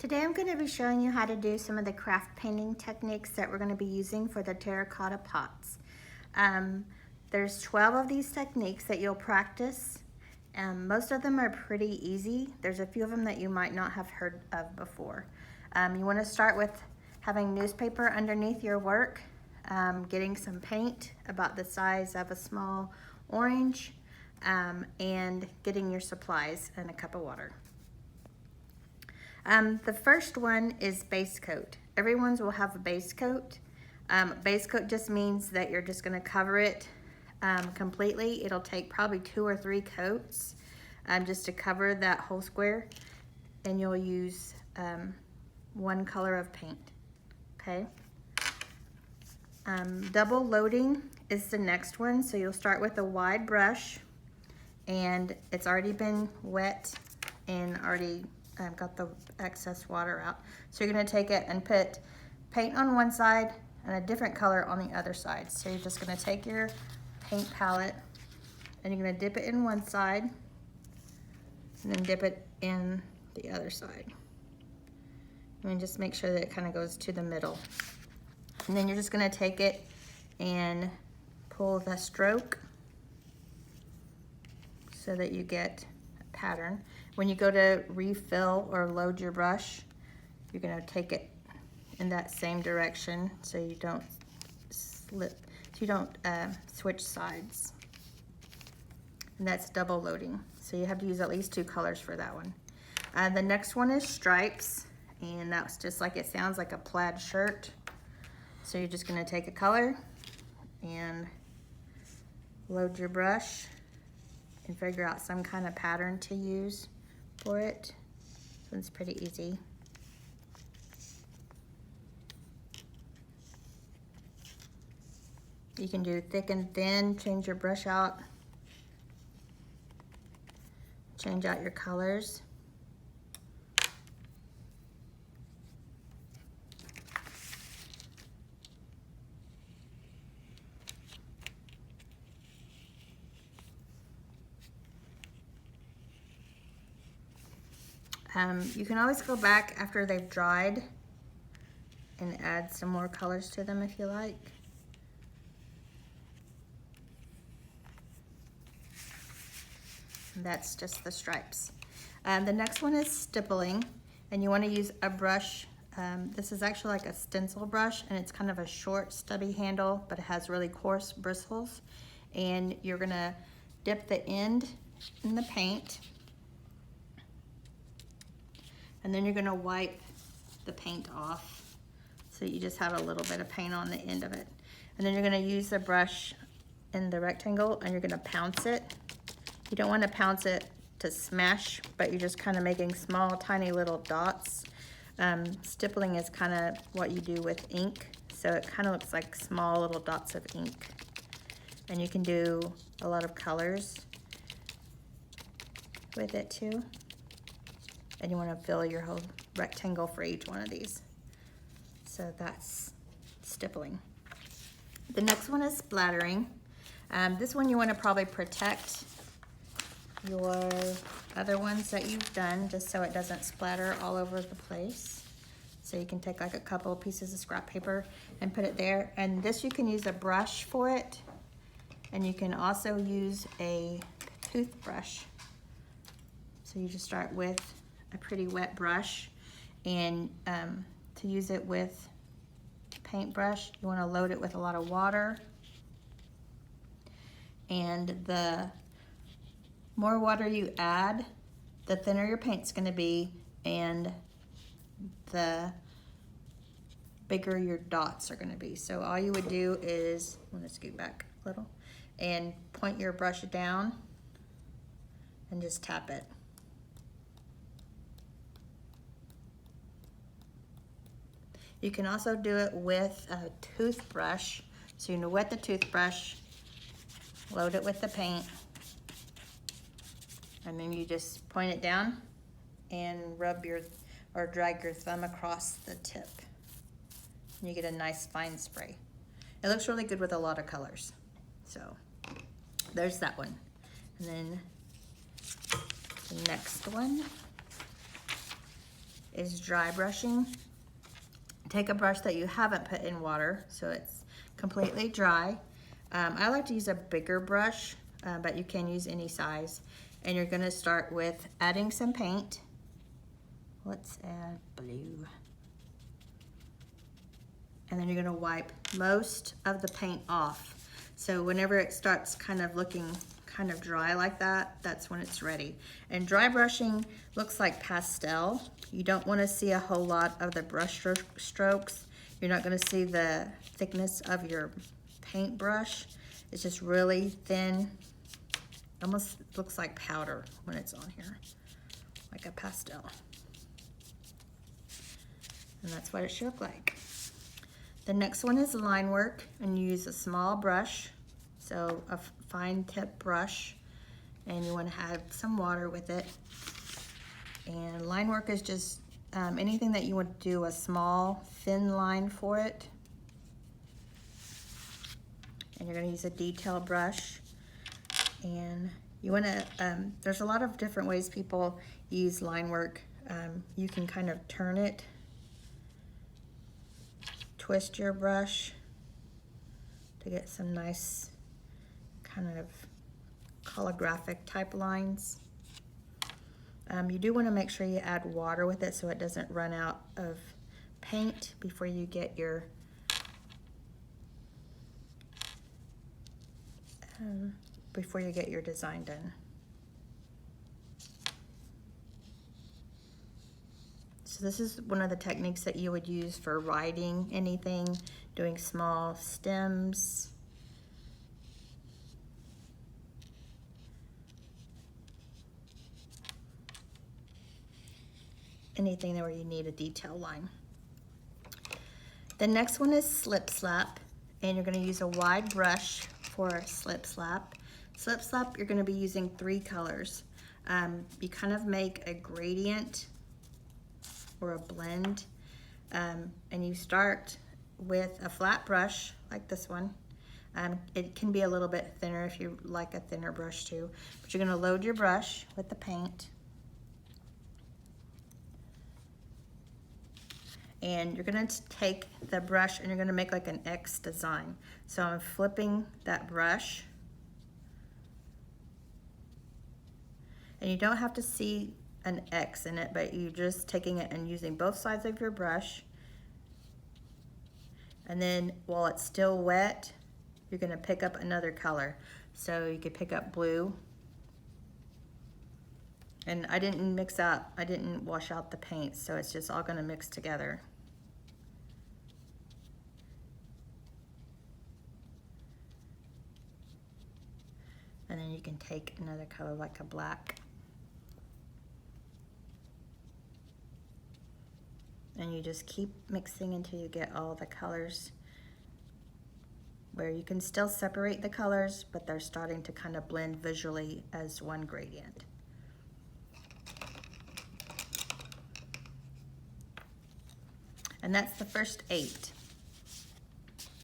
Today I'm going to be showing you how to do some of the craft painting techniques that we're going to be using for the terracotta pots. There's 12 of these techniques that you'll practice. Most of them are pretty easy. There's a few of them that you might not have heard of before. You want to start with having newspaper underneath your work, getting some paint about the size of a small orange, and getting your supplies and a cup of water. The first one is base coat. Everyone's will have a base coat. Base coat just means that you're just gonna cover it completely. It'll take probably 2 or 3 coats just to cover that whole square. And you'll use 1 color of paint, okay? Double loading is the next one. So you'll start with a wide brush and it's already been wet and already got the excess water out. So you're gonna take it and put paint on one side and a different color on the other side. So you're just gonna take your paint palette and you're gonna dip it in one side and then dip it in the other side. And just make sure that it kind of goes to the middle. And then you're just gonna take it and pull the stroke so that you get a pattern. When you go to refill or load your brush, you're gonna take it in that same direction so you don't slip, so you don't switch sides. And that's double loading. So you have to use at least 2 colors for that one. The next one is stripes, and that's just like it sounds, like a plaid shirt. So you're just gonna take a color and load your brush and figure out some kind of pattern to use for it. This one's pretty easy. You can do thick and thin, change your brush out, change out your colors. You can always go back after they've dried and add some more colors to them if you like. And that's just the stripes. The next one is stippling, and you want to use a brush. This is actually like a stencil brush, and it's kind of a short stubby handle, but it has really coarse bristles. And you're gonna dip the end in the paint, and then you're gonna wipe the paint off so you just have a little bit of paint on the end of it. And then you're gonna use the brush in the rectangle and you're gonna pounce it. You don't wanna pounce it to smash, but you're just kinda making small, tiny little dots. Stippling is kinda what you do with ink. So it kinda looks like small little dots of ink. And you can do a lot of colors with it too. And you want to fill your whole rectangle for each one of these. So that's stippling. The next one is splattering. This one you want to probably protect your other ones that you've done just so it doesn't splatter all over the place. So you can take like a couple of pieces of scrap paper and put it there. And this you can use a brush for it. And you can also use a toothbrush. So you just start with a pretty wet brush, and to use it with a paintbrush, you want to load it with a lot of water. And the more water you add, the thinner your paint's going to be, and the bigger your dots are going to be. So all you would do is, I'm going to scoot back a little, and point your brush down and just tap it. You can also do it with a toothbrush. So you're gonna wet the toothbrush, load it with the paint, and then you just point it down and rub your, or drag your thumb across the tip. And you get a nice fine spray. It looks really good with a lot of colors. So there's that one. And then the next one is dry brushing. Take a brush that you haven't put in water so it's completely dry. I like to use a bigger brush, but you can use any size. And you're gonna start with adding some paint. Let's add blue. And then you're gonna wipe most of the paint off. So whenever it starts kind of looking kind of dry like that, that's when it's ready. And dry brushing looks like pastel. You don't wanna see a whole lot of the brush strokes. You're not gonna see the thickness of your paintbrush. It's just really thin. Almost looks like powder when it's on here, like a pastel. And that's what it should look like. The next one is line work, and you use a small brush, so a fine tip brush, and you want to have some water with it. And line work is just anything that you want to do a small thin line for it. And you're going to use a detail brush, and you want to, there's a lot of different ways people use line work. You can kind of turn it, twist your brush to get some nice kind of calligraphic type lines. You do want to make sure you add water with it so it doesn't run out of paint before you get your design done. So this is one of the techniques that you would use for writing anything, doing small stems. Anything where you need a detail line. The next one is slip slap, and you're going to use a wide brush for slip slap. Slip slap, you're going to be using 3 colors. You kind of make a gradient or a blend, and you start with a flat brush like this one. It can be a little bit thinner if you like a thinner brush too, but you're going to load your brush with the paint, and you're going to take the brush and you're going to make like an X design. So I'm flipping that brush, and you don't have to see an X in it, but you're just taking it and using both sides of your brush. And then while it's still wet, you're going to pick up another color. So you could pick up blue. And I didn't wash out the paint, so it's just all going to mix together. And then you can take another color like a black. And you just keep mixing until you get all the colors where you can still separate the colors, but they're starting to kind of blend visually as one gradient. And that's the first 8.